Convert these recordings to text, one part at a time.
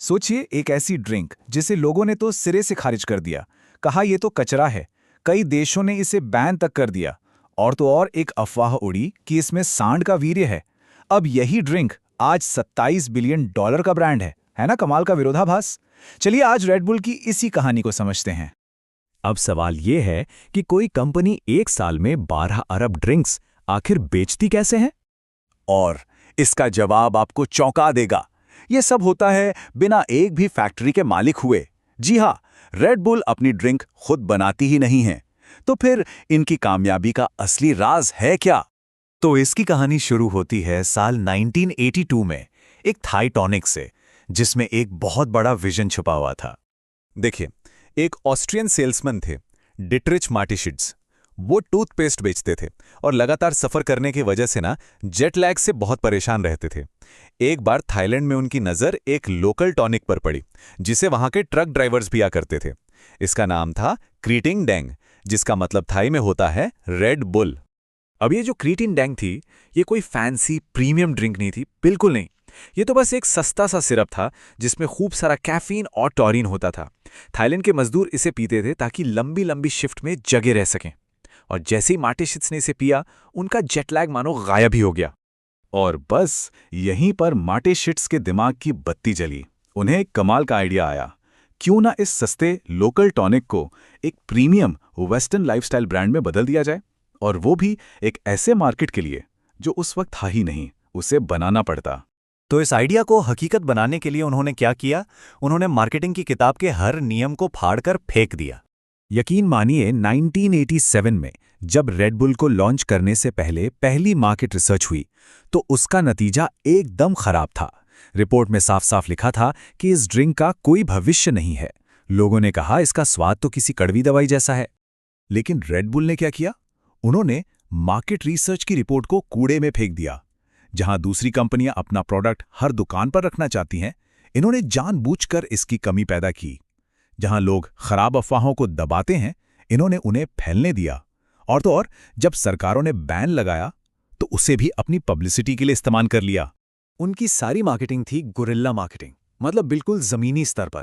सोचिए एक ऐसी ड्रिंक जिसे लोगों ने तो सिरे से खारिज कर दिया, कहा ये तो कचरा है। कई देशों ने इसे बैन तक कर दिया। और तो और एक अफवाह उड़ी कि इसमें सांड का वीर्य है। अब यही ड्रिंक आज 27 बिलियन डॉलर का ब्रांड है ना? कमाल का विरोधाभास। चलिए आज रेड बुल की इसी कहानी को समझते हैं। अब सवाल ये है कि कोई कंपनी एक साल में 12 अरब ड्रिंक्स आखिर बेचती कैसे है? और इसका जवाब आपको चौंका देगा। ये सब होता है बिना एक भी फैक्ट्री के मालिक हुए। जी हाँ, रेड बुल अपनी ड्रिंक खुद बनाती ही नहीं है। तो फिर इनकी कामयाबी का असली राज है क्या? तो इसकी कहानी शुरू होती है साल 1982 में एक थाई टॉनिक से, जिसमें एक बहुत बड़ा विजन छुपा हुआ था। देखिए, एक ऑस्ट्रियन सेल्समैन थे, डिट्रिच मार्टिशिड्स। वो टूथपेस्ट बेचते थे और लगातार सफर करने की वजह से जेट लैग से बहुत परेशान रहते थे। एक बार थाईलैंड में उनकी नज़र एक लोकल टॉनिक पर पड़ी, जिसे वहां के ट्रक ड्राइवर्स पिया करते थे। इसका नाम था क्रीटिंग डैंग, जिसका मतलब थाई में होता है रेड बुल। अब ये जो क्रीटिन डैंग थी, ये कोई फैंसी प्रीमियम ड्रिंक नहीं थी, बिल्कुल नहीं। ये तो बस एक सस्ता सा सिरप था जिसमें खूब सारा कैफीन और टॉरिन होता था। थाईलैंड के मजदूर इसे पीते थे ताकि लंबी लंबी शिफ्ट में जगे रह सकें। और जैसे ही मार्टिशिड्स ने इसे पिया, उनका जेटलैग मानो गायब ही हो गया। और बस यहीं पर मार्टिशिड्स के दिमाग की बत्ती जली। उन्हें एक कमाल का आइडिया आया। क्यों ना इस सस्ते लोकल टॉनिक को एक प्रीमियम वेस्टर्न लाइफस्टाइल ब्रांड में बदल दिया जाए, और वो भी एक ऐसे मार्केट के लिए जो उस वक्त था ही नहीं, उसे बनाना पड़ता। तो इस आइडिया को हकीकत बनाने के लिए उन्होंने क्या किया? उन्होंने मार्केटिंग की किताब के हर नियम को फाड़कर फेंक दिया। यकीन मानिए 1987 में जब रेड बुल को लॉन्च करने से पहले पहली मार्केट रिसर्च हुई, तो उसका नतीजा एकदम खराब था। रिपोर्ट में साफ साफ लिखा था कि इस ड्रिंक का कोई भविष्य नहीं है। लोगों ने कहा इसका स्वाद तो किसी कड़वी दवाई जैसा है। लेकिन रेड बुल ने क्या किया? उन्होंने मार्केट रिसर्च की रिपोर्ट को कूड़े में फेंक दिया। जहां दूसरी कंपनियां अपना प्रोडक्ट हर दुकान पर रखना चाहती हैं, इन्होंने जानबूझकर इसकी कमी पैदा की। जहां लोग खराब अफवाहों को दबाते हैं, इन्होंने उन्हें फैलने दिया। और तो और जब सरकारों ने बैन लगाया, तो उसे भी अपनी पब्लिसिटी के लिए इस्तेमाल कर लिया। उनकी सारी मार्केटिंग थी गुरिल्ला मार्केटिंग, मतलब बिल्कुल जमीनी स्तर पर।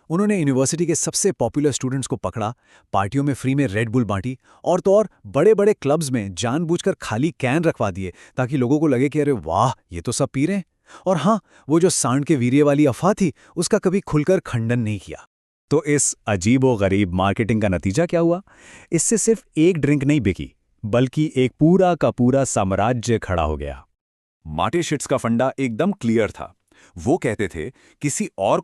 उन्होंने यूनिवर्सिटी के सबसे पॉपुलर स्टूडेंट्स को पकड़ा, पार्टियों में फ्री में रेड बुल बांटी, और तो और बड़े बड़े क्लब्स में जानबूझकर खाली कैन रखवा दिए ताकि लोगों को लगे कि अरे वाह, ये तो सब पी रहे हैं। और हाँ, वो जो सांड के वीर्य वाली अफवाह थी, उसका कभी खुलकर खंडन नहीं किया। तो इस अजीबो-गरीब मार्केटिंग का नतीजा क्या हुआ? इससे सिर्फ एक ड्रिंक नहीं बिकी, बल्कि एक पूरा का पूरा साम्राज्य खड़ा हो गया। मार्टिशिड्स का फंडा एकदम क्लियर था। वो कहते थे किसी और